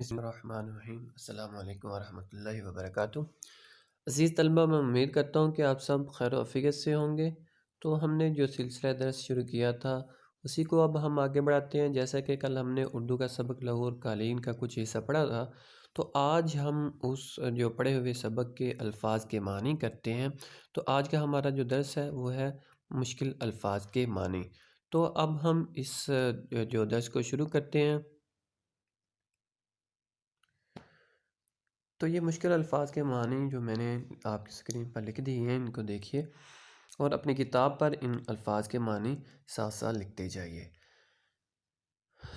بسم اللہ الرحمن الرحیم۔ السلام علیکم ورحمۃ اللہ وبرکاتہ۔ عزیز طلبہ، میں امید کرتا ہوں کہ آپ سب خیر و عافیت سے ہوں گے۔ تو ہم نے جو سلسلہ درس شروع کیا تھا اسی کو اب ہم آگے بڑھاتے ہیں۔ جیسا کہ کل ہم نے اردو کا سبق لوح اور قالین کا کچھ حصہ پڑھا تھا، تو آج ہم اس جو پڑھے ہوئے سبق کے الفاظ کے معنی کرتے ہیں۔ تو آج کا ہمارا جو درس ہے وہ ہے مشکل الفاظ کے معنی۔ تو اب ہم اس جو درس کو شروع کرتے ہیں۔ تو یہ مشکل الفاظ کے معنی جو میں نے آپ کی اسکرین پر لکھ دی ہیں، ان کو دیکھیے اور اپنی کتاب پر ان الفاظ کے معنی ساتھ ساتھ لکھتے جائیے۔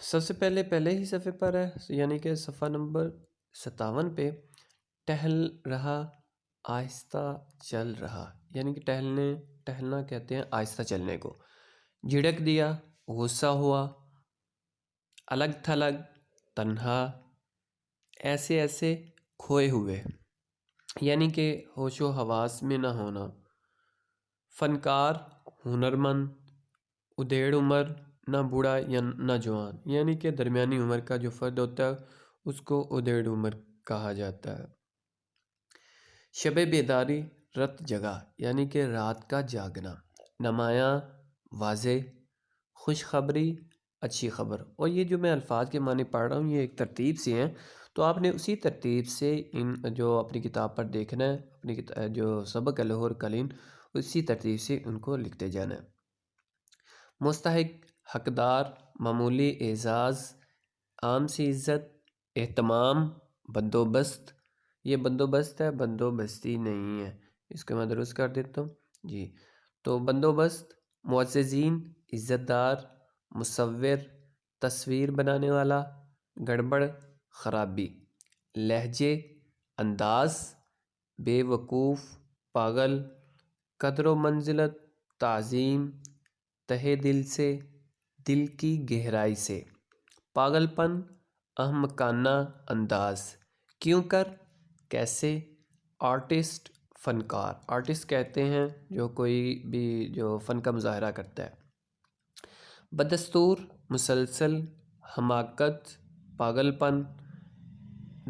سب سے پہلے ہی صفحے پر ہے، یعنی کہ صفحہ نمبر 57 پہ، ٹہل رہا، آہستہ چل رہا، یعنی کہ ٹہلنا کہتے ہیں آہستہ چلنے کو۔ جھڑک دیا، غصہ ہوا، الگ تھلگ، تنہا، ایسے ایسے، کھوئے ہوئے، یعنی کہ ہوش و حواس میں نہ ہونا۔ فنکار، ہنرمند، ادھیڑ عمر، نہ بوڑھا یا نہ جوان، یعنی کہ درمیانی عمر کا جو فرد ہوتا ہے اس کو ادھیڑ عمر کہا جاتا ہے۔ شب بیداری، رت جگا، یعنی کہ رات کا جاگنا۔ نمایاں، واضح، خوشخبری، اچھی خبر۔ اور یہ جو میں الفاظ کے معنی پڑھ رہا ہوں یہ ایک ترتیب سے ہیں، تو آپ نے اسی ترتیب سے ان جو اپنی کتاب پر دیکھنا ہے، اپنی جو سبق ہے لوح اور قلم، اسی ترتیب سے ان کو لکھتے جانا ہے۔ مستحق، حقدار، معمولی اعزاز، عام سی عزت، اہتمام، بندوبست۔ یہ بندوبست ہے، بندوبستی نہیں ہے، اس کو میں درست کر دیتا ہوں جی۔ تو بندوبست، معززین، عزت دار، مصور، تصویر بنانے والا، گڑبڑ، خرابی۔ لہجے، انداز، بے وقوف، پاگل، قدر و منزلت، تعظیم، تہہ دل سے، دل کی گہرائی سے۔ پاگل پن، احمقانہ انداز، کیوں کر، کیسے۔ آرٹسٹ، فنکار، آرٹسٹ کہتے ہیں جو کوئی بھی جو فن کا مظاہرہ کرتا ہے۔ بدستور، مسلسل، حماقت، پاگل پن۔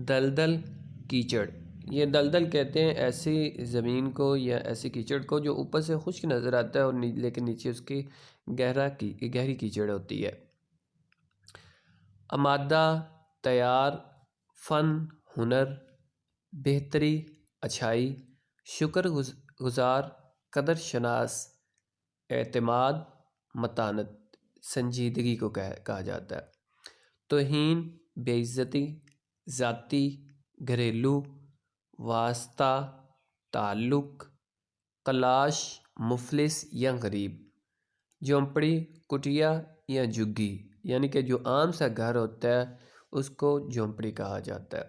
دلدل، کیچڑ، یہ دلدل کہتے ہیں ایسی زمین کو یا ایسی کیچڑ کو جو اوپر سے خشک نظر آتا ہے اور لیکن نیچے اس کی گہری کیچڑ ہوتی ہے۔ آمادہ، تیار، فن، ہنر، بہتری، اچھائی، شکر گزار، قدر شناس، اعتماد، متانت، سنجیدگی کو کہا جاتا ہے۔ توہین، بے عزتی، ذاتی، گھریلو، واسطہ، تعلق، کلاش، مفلس یا غریب۔ جھونپڑی، کٹیا یا جھگی، یعنی کہ جو عام سا گھر ہوتا ہے اس کو جھونپڑی کہا جاتا ہے۔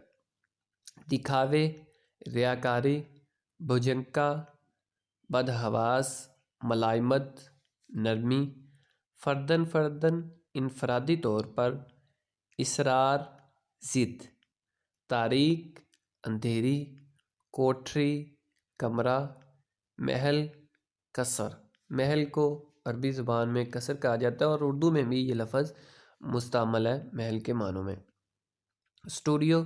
دکھاوے، ریاکاری، بھجنکا، بدحواس، ملائمت، نرمی۔ فردن فردن، انفرادی طور پر۔ اصرار، ضد۔ تاریک، اندھیری، کوٹھری، کمرہ۔ محل، قصر، محل کو عربی زبان میں قصر کہا جاتا ہے اور اردو میں بھی یہ لفظ مستعمل ہے محل کے معنوں میں۔ اسٹوڈیو،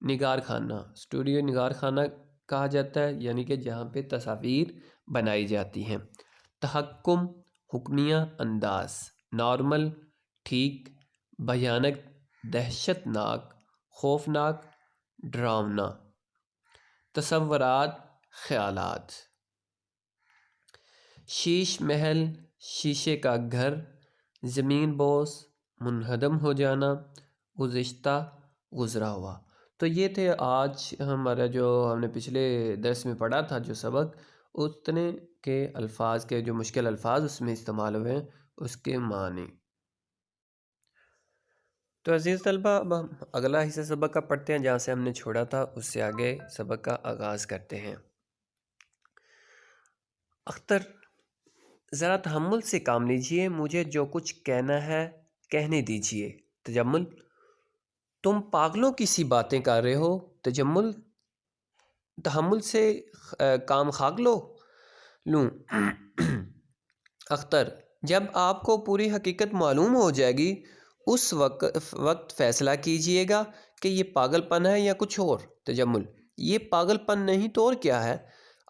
نگار خانہ، اسٹوڈیو نگار خانہ کہا جاتا ہے، یعنی کہ جہاں پہ تصاویر بنائی جاتی ہیں۔ تحکم، حکمیہ انداز۔ نارمل، ٹھیک، بھیانک، دہشت ناک، خوفناک، ڈراؤنا۔ تصورات، خیالات۔ شیش محل، شیشے کا گھر۔ زمین بوس، منہدم ہو جانا، گزشتہ، گزرا ہوا۔ تو یہ تھے آج ہمارا جو ہم نے پچھلے درس میں پڑھا تھا جو سبق، اتنے کے الفاظ کے جو مشکل الفاظ اس میں استعمال ہوئے ہیں اس کے معنی۔ تو عزیز طلبہ، اب ہم اگلا حصہ سبق کا پڑھتے ہیں، جہاں سے ہم نے چھوڑا تھا اس سے آگے سبق کا آغاز کرتے ہیں۔ اختر، ذرا تحمل سے کام لیجئے، مجھے جو کچھ کہنا ہے کہنے دیجئے۔ تجمل، تم پاگلوں کی سی باتیں کر رہے ہو۔ تجمل، تحمل سے کام خاک لوں۔ اختر، جب آپ کو پوری حقیقت معلوم ہو جائے گی اس وقت فیصلہ کیجئے گا کہ یہ پاگل پن ہے یا کچھ اور؟ تجمل: یہ پاگل پن نہیں تو اور کیا ہے؟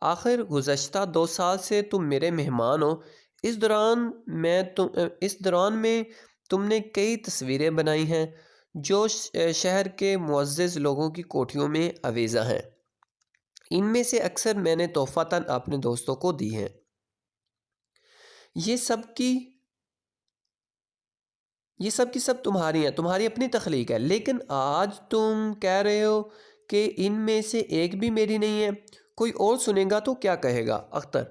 آخر گزشتہ 2 سال سے تم میرے مہمان ہو۔ اس دوران میں تم نے کئی تصویریں بنائی ہیں جو شہر کے معزز لوگوں کی کوٹھیوں میں آویزاں ہیں۔ ان میں سے اکثر میں نے تحفتاً اپنے دوستوں کو دی ہیں۔ یہ سب کی سب تمہاری ہیں، تمہاری اپنی تخلیق ہے، لیکن آج تم کہہ رہے ہو کہ ان میں سے ایک بھی میری نہیں ہے۔ کوئی اور سنے گا تو کیا کہے گا؟ اختر: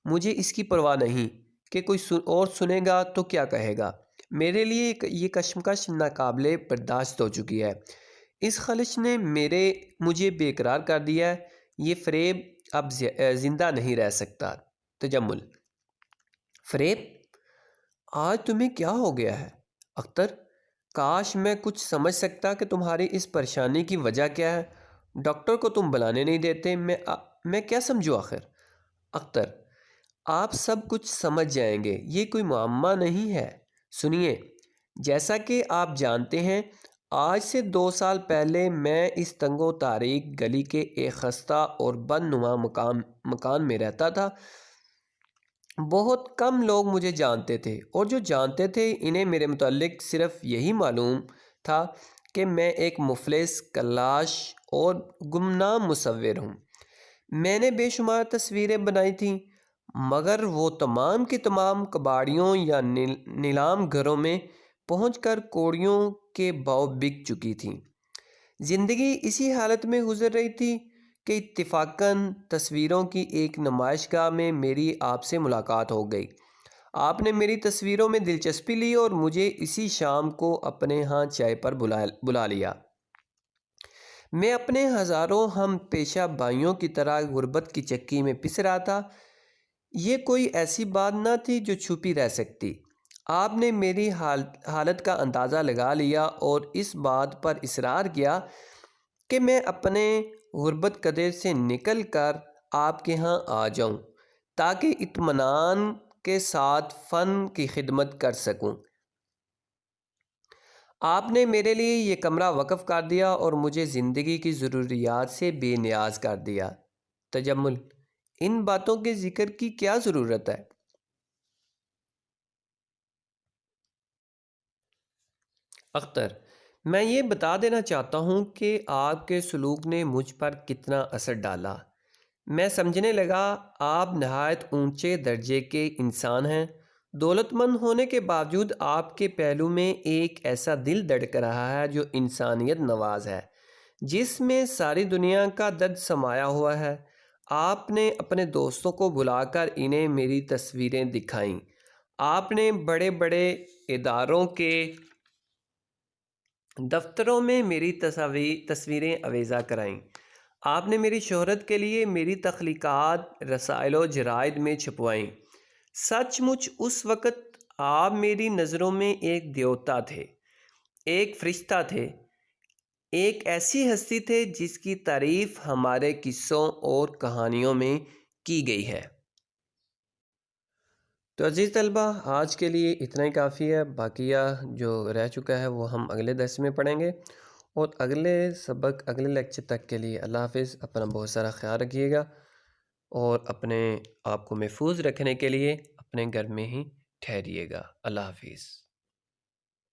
مجھے اس کی پرواہ نہیں کہ کوئی اور سنے گا تو کیا کہے گا۔ میرے لیے یہ کشمکش ناقابل برداشت ہو چکی ہے۔ اس خلش نے مجھے بے قرار کر دیا ہے۔ یہ فریب اب زندہ نہیں رہ سکتا۔ تجمل: فریب؟ آج تمہیں کیا ہو گیا ہے؟ اختر: کاش میں کچھ سمجھ سکتا کہ تمہاری اس پریشانی کی وجہ کیا ہے۔ ڈاکٹر کو تم بلانے نہیں دیتے، میں کیا سمجھوں آخر؟ اختر: آپ سب کچھ سمجھ جائیں گے، یہ کوئی معمہ نہیں ہے۔ سنیے، جیسا کہ آپ جانتے ہیں، آج سے 2 سال پہلے میں اس تنگ و تاریک گلی کے ایک خستہ اور بدنما مکان میں رہتا تھا۔ بہت کم لوگ مجھے جانتے تھے، اور جو جانتے تھے انہیں میرے متعلق صرف یہی معلوم تھا کہ میں ایک مفلس، کلاش اور گمنام مصور ہوں۔ میں نے بے شمار تصویریں بنائی تھیں، مگر وہ تمام کی تمام کباڑیوں یا نیلام گھروں میں پہنچ کر کوڑیوں کے بھاؤ بک چکی تھیں۔ زندگی اسی حالت میں گزر رہی تھی کہ اتفاقاً تصویروں کی ایک نمائش گاہ میں میری آپ سے ملاقات ہو گئی۔ آپ نے میری تصویروں میں دلچسپی لی اور مجھے اسی شام کو اپنے ہاں چائے پر بلا لیا۔ میں اپنے ہزاروں ہم پیشہ بھائیوں کی طرح غربت کی چکی میں پس رہا تھا۔ یہ کوئی ایسی بات نہ تھی جو چھپی رہ سکتی۔ آپ نے میری حالت کا اندازہ لگا لیا اور اس بات پر اصرار کیا کہ میں اپنے غربت قدر سے نکل کر آپ کے ہاں آ جاؤں تاکہ اطمینان کے ساتھ فن کی خدمت کر سکوں۔ آپ نے میرے لیے یہ کمرہ وقف کر دیا اور مجھے زندگی کی ضروریات سے بے نیاز کر دیا۔ تجمل: ان باتوں کے ذکر کی کیا ضرورت ہے؟ اختر: میں یہ بتا دینا چاہتا ہوں کہ آپ کے سلوک نے مجھ پر کتنا اثر ڈالا۔ میں سمجھنے لگا آپ نہایت اونچے درجے کے انسان ہیں۔ دولت مند ہونے کے باوجود آپ کے پہلو میں ایک ایسا دل دھڑک رہا ہے جو انسانیت نواز ہے، جس میں ساری دنیا کا درد سمایا ہوا ہے۔ آپ نے اپنے دوستوں کو بلا کر انہیں میری تصویریں دکھائیں۔ آپ نے بڑے بڑے اداروں کے دفتروں میں میری تصویریں آویزاں کرائیں۔ آپ نے میری شہرت کے لیے میری تخلیقات رسائل و جرائد میں چھپوائیں۔ سچ مچ اس وقت آپ میری نظروں میں ایک دیوتا تھے، ایک فرشتہ تھے، ایک ایسی ہستی تھے جس کی تعریف ہمارے قصوں اور کہانیوں میں کی گئی ہے۔ تو عزیز طلبہ، آج کے لیے اتنا ہی کافی ہے۔ باقیہ جو رہ چکا ہے وہ ہم اگلے درس میں پڑھیں گے، اور اگلے سبق، اگلے لیکچر تک کے لیے اللہ حافظ۔ اپنا بہت سارا خیال رکھیے گا، اور اپنے آپ کو محفوظ رکھنے کے لیے اپنے گھر میں ہی ٹھہریے گا۔ اللہ حافظ۔